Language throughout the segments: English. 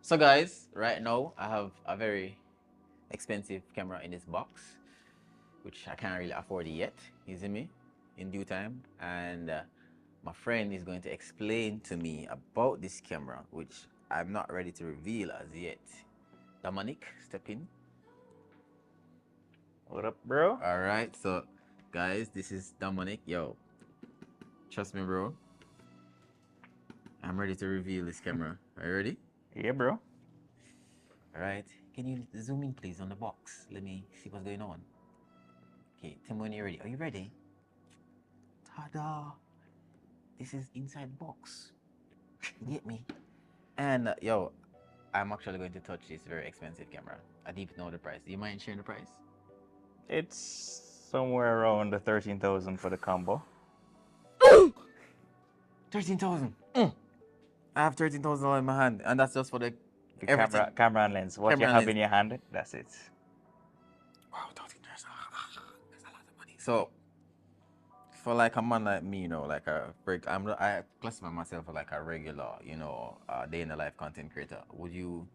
So guys, right now I have a very expensive camera in this box, which I can't really afford it yet, you see me, in due time. And my friend is going to explain to me about this camera, which I'm not ready to reveal as yet. Dominic, step in. What up, bro? All right, so guys, this is Dominic. Yo, trust me, bro. I'm ready to reveal this camera. Are you ready? Yeah, bro. All right. Can you zoom in, please, on the box? Let me see what's going on. Okay, tell me when you're ready. Are you ready? Ta-da! This is inside box. You get me? And yo, I'm actually going to touch this very expensive camera. I didn't even know the price. Do you mind sharing the price? It's somewhere around the 13,000 for the combo. 13,000. I have $13,000 in my hand, and that's just for the camera and lens. What Camera you and have lens. in your hand, that's it. Wow, $13,000. That's a lot of money. So, for like a man like me, you know, like I classify myself as like a regular, you know, day in the life content creator. Would you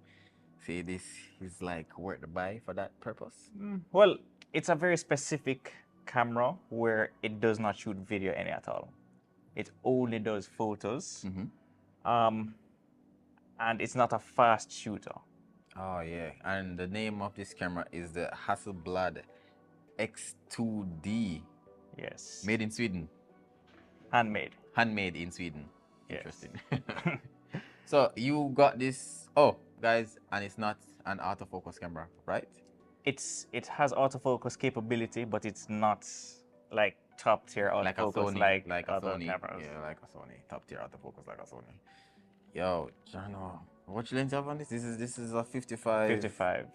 say this is like worth the buy for that purpose? Well, it's a very specific camera where it does not shoot video any at all. It only does photos. And it's not a fast shooter. Oh yeah, and the name of this camera is the Hasselblad X2D. Yes. Made in Sweden. Handmade. Handmade in Sweden. Yes. Interesting. So you got this. Oh, guys, and it's not an autofocus camera, right? It has autofocus capability, but it's not like top tier autofocus Like a Sony, like a other Sony. cameras. Yeah, like a Sony. Top tier autofocus like a Sony. Yo, Jano, what lens you have on this? This is a 55. 55.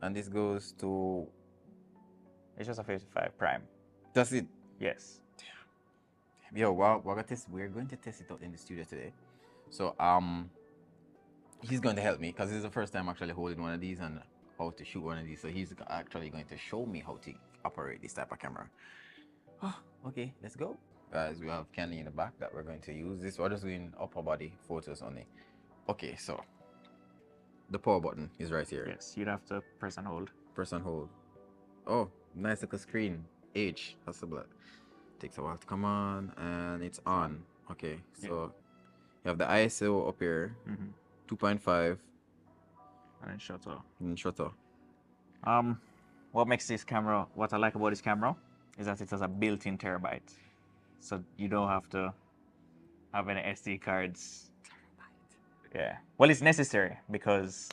And this goes to. It's just a 55 prime. That's it. Yes. Damn. Yo, we're going to test it out in the studio today. So he's going to help me because this is the first time actually holding one of these and how to shoot one of these. So he's actually going to show me how to operate this type of camera. Oh, okay, let's go. Guys, we have Candy in the back that we're going to use. This we're just doing upper body photos only. Okay, so the power button is right here. Yes, you'd have to press and hold. Press and hold. Oh, nice little screen. H, Hasselblad. Takes a while to come on, and it's on. Okay, so you have the ISO up here, 2.5, and then shutter. and shutter. What makes this camera? What I like about this camera is that it has a built-in terabyte, so you don't have to have any SD cards. Yeah. Well, it's necessary because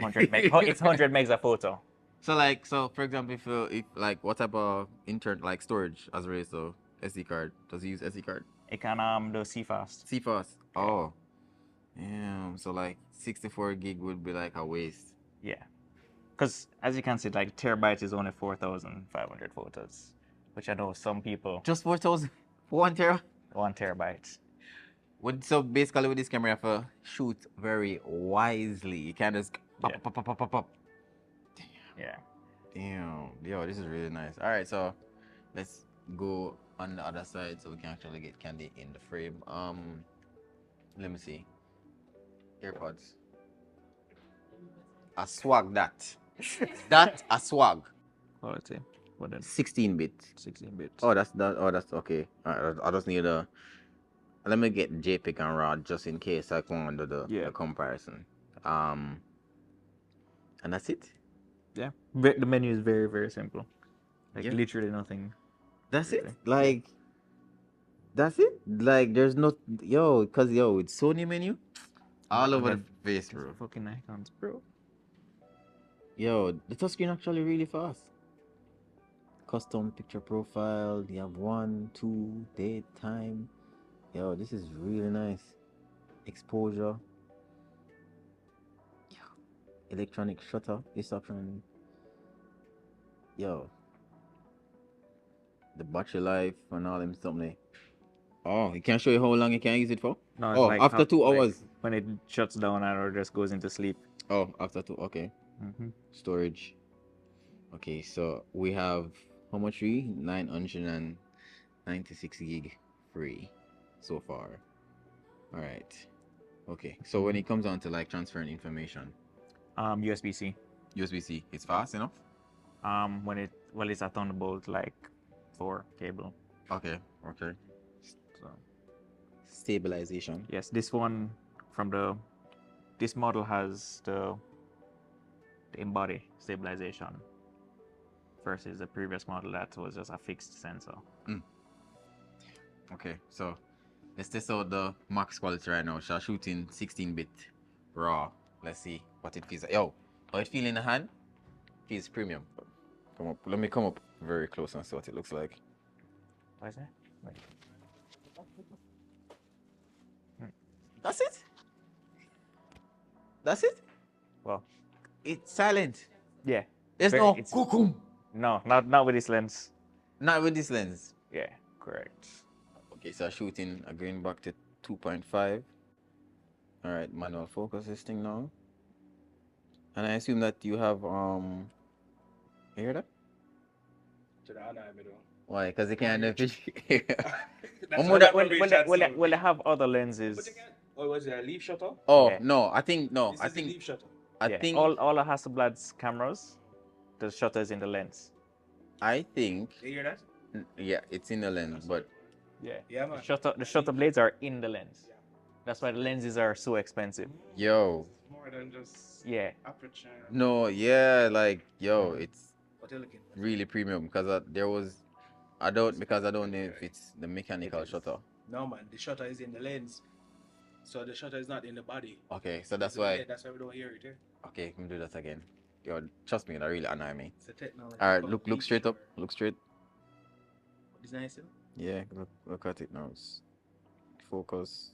100 it's 100 megs a photo. So for example, if like what type of like storage as raised, so SD card, does it use SD card? It can do CFast. CFast. Oh. Yeah. So like 64 gig would be like a waste. Yeah. Because as you can see, like terabyte is only 4,500 photos, which I know some people. Just 4,000 for 1 tera? 1 terabyte. So basically with this camera, you have to shoot very wisely. You can't just pop, pop, pop, pop, pop, pop. Damn. Yeah. Damn. Yo, this is really nice. All right, so let's go on the other side so we can actually get Candy in the frame. Let me see. AirPods. A swag that. That a swag. Quality. What then? 16-bit. 16-bit. Oh, that's that. Oh, that's okay. All right, I just need a. Let me get JPEG and RAW just in case I go under the comparison. And that's it. Yeah. The menu is very, very simple. Like literally nothing. That's really it. Like. That's it. Like there's no cause it's Sony menu. All over the face, bro. Fucking icons, bro. Yo, the touchscreen actually really fast. Custom picture profile. You have 1, 2, date, time. Yo, this is really nice. Exposure. Yo. Electronic shutter. This option. Yo. The battery life and all them something. Oh, it can't show you how long you can use it for? No, oh, like after 2 hours. Like when it shuts down or just goes into sleep. Oh, after 2, okay. Storage. Okay, so we have how much free? 996 gig free so far. All right. Okay, so when it comes down to like transferring information, USB-C. USB-C, it's fast enough? Well, it's a Thunderbolt like 4 cable. Okay, okay. So Stabilization. yes, this one this model has the embody stabilization versus the previous model that was just a fixed sensor. Okay, so let's test out the max quality right now. Shall shooting 16-bit raw. Let's see what it feels like. Yo, how it feel in the hand? Feels premium. Come up. Let me come up very close and see what it looks like. What is that? Wait. That's it? That's it? Well, It's silent. yeah. There's no cuckoo. No, not with this lens. Not with this lens. Yeah, correct. Okay, so shooting again back to 2.5. All right, manual focus this thing now. And I assume that you have you hear that? Why? Because they can't Well, they have other lenses. Oh, was it a leaf shutter? Oh Yeah. no, I think This is a leaf shutter. Yeah, think all the Hasselblad's cameras, the shutter is in the lens. I think You hear that? yeah, it's in the lens, but Yeah. Yeah, man. The shutter blades are in the lens. That's why the lenses are so expensive. yo, More than just Yeah. aperture. no, yeah, like yo, it's What you looking for? really premium because there was I don't know if it's the mechanical shutter. No, man. The shutter is in the lens. So the shutter is not in the body. Okay, so that's Yeah, why. that's why we don't hear it. Eh? Okay, can do that again. Yo, trust me, that really annoy me. It's a technology. All right, called look leaf straight up. shutter. Look straight. It's nice, you know? Yeah, look at it now. Focus.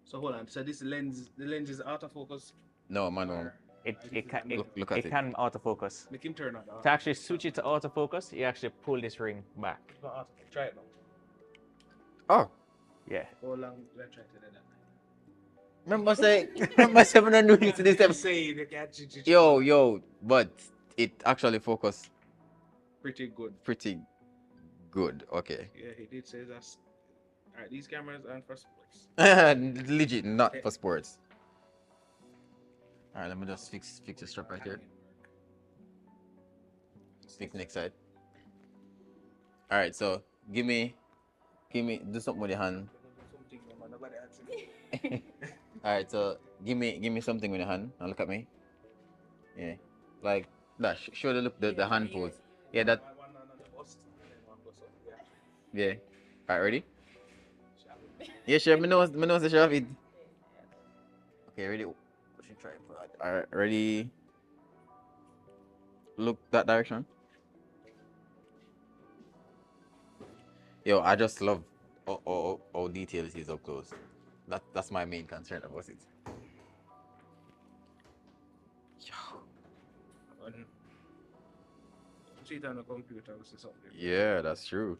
So hold on. So this lens, the lens is autofocus. No, manual. It Look at it. can autofocus. Make him turn on. To actually switch it to autofocus, you actually pull this ring back. It's not autofocus. Try it now. Oh, Yeah. How long do I try to do that? remember say when I do this to this I'm time. saying you can't change it. Yo, but it actually focused Pretty good. pretty good. Okay. Yeah, he did say that. Alright, these cameras aren't for sports. Legit, not for sports. All right, let me just fix the strap right here. Fix next side. All right, so give me do something with your hand. All right, so give me something with your hand. Now look at me. Yeah, like that. Show the hand pose. Yeah, that. Yeah. All right, ready? Yeah, sure. Me knows the shove it. Okay, ready? Push it, try it. All right, ready? Look that direction. Yo, I just love how detailed it is up close. That's my main concern about it. Yo. See it on the computer, which is something. Yeah, that's true.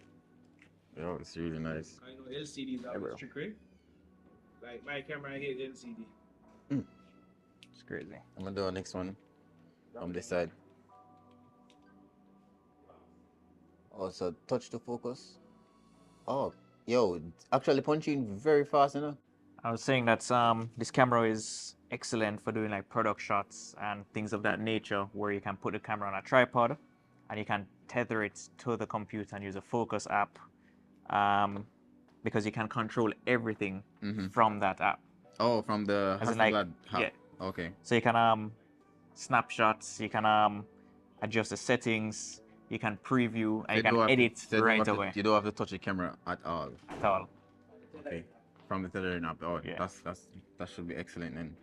Yo, it's really nice. I know LCDs are always trickery. Like my camera, I hate LCD. It's crazy. I'm gonna do the next one from this side. Also, touch to focus. Oh, yo, it's actually punching very fast, you know? I was saying that this camera is excellent for doing like product shots and things of that nature, where you can put the camera on a tripod and you can tether it to the computer and use a focus app, because you can control everything from that app. Oh, from the As in, like, Hasselblad app. yeah. Okay. So you can snapshots, you can adjust the settings, you can preview, and you can edit right away. You don't have to touch the camera at all. At all. Okay. From the Tethering app. Oh, Yeah. that should be excellent then.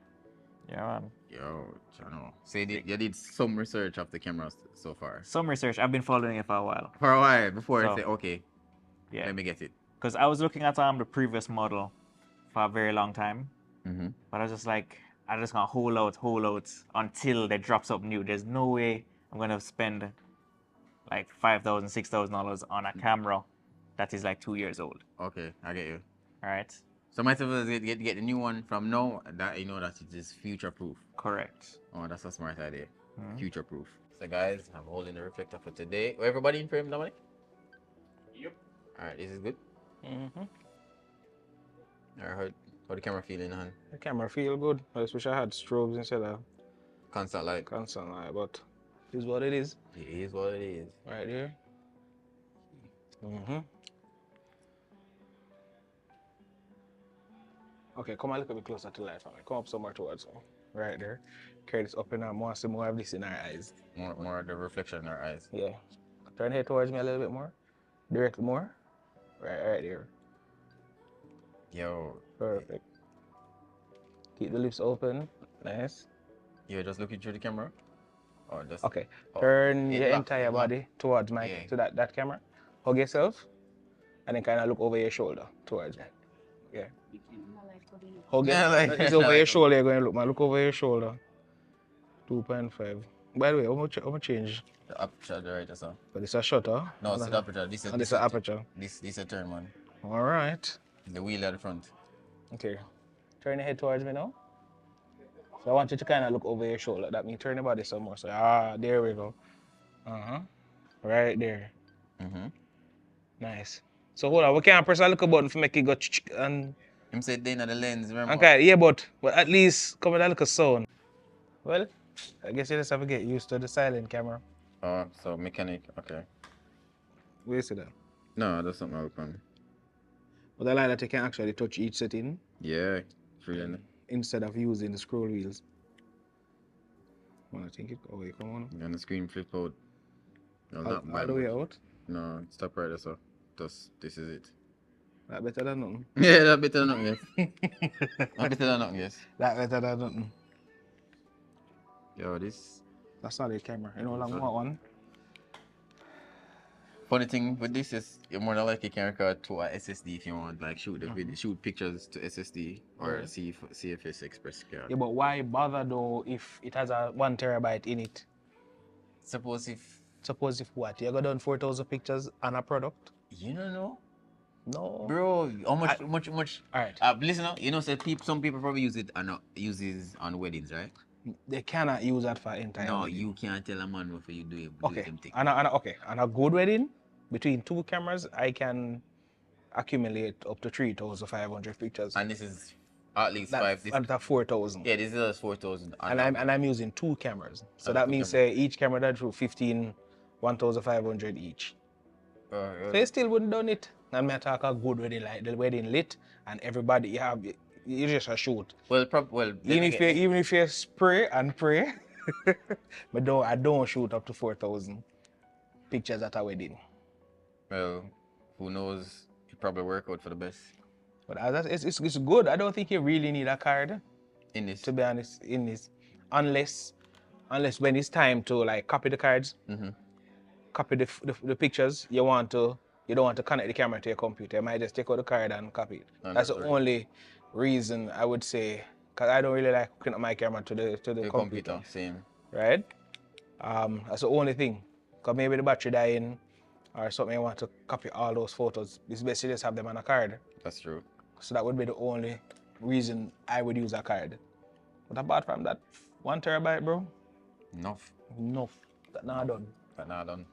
Yeah, man. Yo, I know. So you did some research of the cameras so far. Some research. I've been following it for a while. For a while before I So, say okay, Yeah. let me get it. Because I was looking at the previous model for a very long time, Mm-hmm. but I was just like, I'm just gonna hold out until they drop something new. There's no way I'm gonna spend like $5,000, $6,000 on a camera that is like 2 years old. Okay, I get you. All right. So might as well get the new one from now that you know that it is future proof. Correct. Oh, that's a smart idea. Future proof. So guys, I'm holding the reflector for today. Everybody in frame, Dominic? Yep. Alright, this is good. Mm-hmm. Alright, How the camera feel in hand? The camera feel good. I just wish I had strobes instead of Constant light. constant light, but it is what it is. It is what it is. Right there. Okay, come a little bit closer to light for me. Come up somewhere towards me. Right there. Carry this up in our more, see more of this in our eyes. More of the reflection in our eyes. Yeah. Turn head towards me a little bit more. Direct more. Right there. Yo. Perfect. Keep the lips open. Nice. You're just looking through the camera? Or just Okay. Turn your back, entire body towards my to that camera. Hug yourself. And then kind of look over your shoulder towards me. Yeah. Hug it. It's over your shoulder. You're going to look, man. Look over your shoulder. 2.5. By the way, how much change? the aperture the right or so. But it's a shutter. No, it's the aperture. This is And it's an aperture. This is a turn one. All right. The wheel at the front. Okay. Turn your head towards me now. So I want you to kind of look over your shoulder. That means turn your body some more. So there we go. Right there. Nice. So hold on, we can't press a little button for make it go and. Him said then at the lens, remember? Okay, yeah, but at least come with a little sound. Well, I guess you just have to get used to the silent camera. Oh, so mechanic, okay. Where you see that? No, that's something I'll come. But I like that you can actually touch each setting. Yeah, brilliant. Instead of using the scroll wheels. I think it away, come on. And the screen flip out. No, not All the way out? No, stop right there, so. Just, this is it. That better than nothing. Yeah, that better than nothing, yes. That better than nothing, yes. That better than nothing. Yo, this. That's not a camera. You know what I want one? Funny thing with this is you're more than likely can record to a SSD if you want, like shoot the video, shoot pictures to SSD or CFS Express card. Yeah, but why bother though if it has a 1 terabyte in it? Suppose if what? You got done 4,000 pictures on a product? you don't know, No. bro. How much? All right. Listen, you know, some people probably use it and uses on weddings, right? They cannot use that for entire. No, wedding. you can't tell a man what you do. Okay. Them thing. Okay. On a good wedding, between 2 cameras, I can accumulate up to 3,500 pictures. And this is at least That's 5. That's 4,000. Yeah, this is 4,000. And I'm using 2 cameras, so that means each camera that through 1,500 each. So you still wouldn't done it. And I talk a good wedding, like the wedding lit, and everybody you just a shoot. Well, even if you spray and pray, but I don't shoot up to 4,000 pictures at a wedding. Well, who knows? It probably work out for the best. But it's good. I don't think you really need a card. In this. To be honest, in this, unless when it's time to like copy the cards, copy the pictures, you don't want to connect the camera to your computer. You might just take out the card and copy it. That's the only reason I would say, because I don't really like hooking up my camera to the computer. Same. Right? That's the only thing. Because maybe the battery dying or something, you want to copy all those photos. It's best to just have them on a card. That's true. So that would be the only reason I would use a card. But apart from that, 1 terabyte, bro. Enough. That not done. But not done.